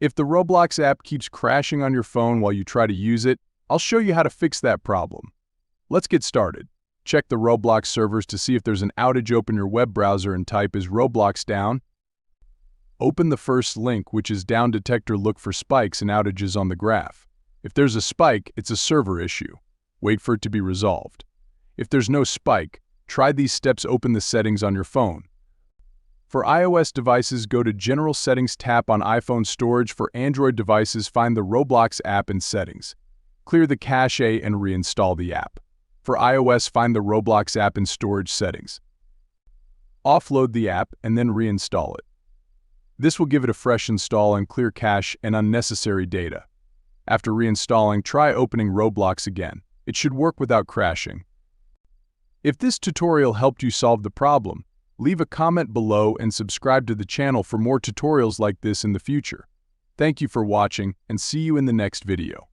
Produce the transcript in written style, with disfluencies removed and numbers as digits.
If the Roblox app keeps crashing on your phone while you try to use it, I'll show you how to fix that problem. Let's get started. Check the Roblox servers to see if there's an outage. Open your web browser and type "is Roblox down?" Open the first link, which is down detector. Look for spikes and outages on the graph. If there's a spike, it's a server issue. Wait for it to be resolved. If there's no spike, try these steps. Open the settings on your phone. For iOS devices, go to General Settings, tap on iPhone Storage. For Android devices, find the Roblox app in Settings. Clear the cache and reinstall the app. For iOS, find the Roblox app in Storage Settings. Offload the app and then reinstall it. This will give it a fresh install and clear cache and unnecessary data. After reinstalling, try opening Roblox again. It should work without crashing. If this tutorial helped you solve the problem, leave a comment below and subscribe to the channel for more tutorials like this in the future. Thank you for watching and see you in the next video.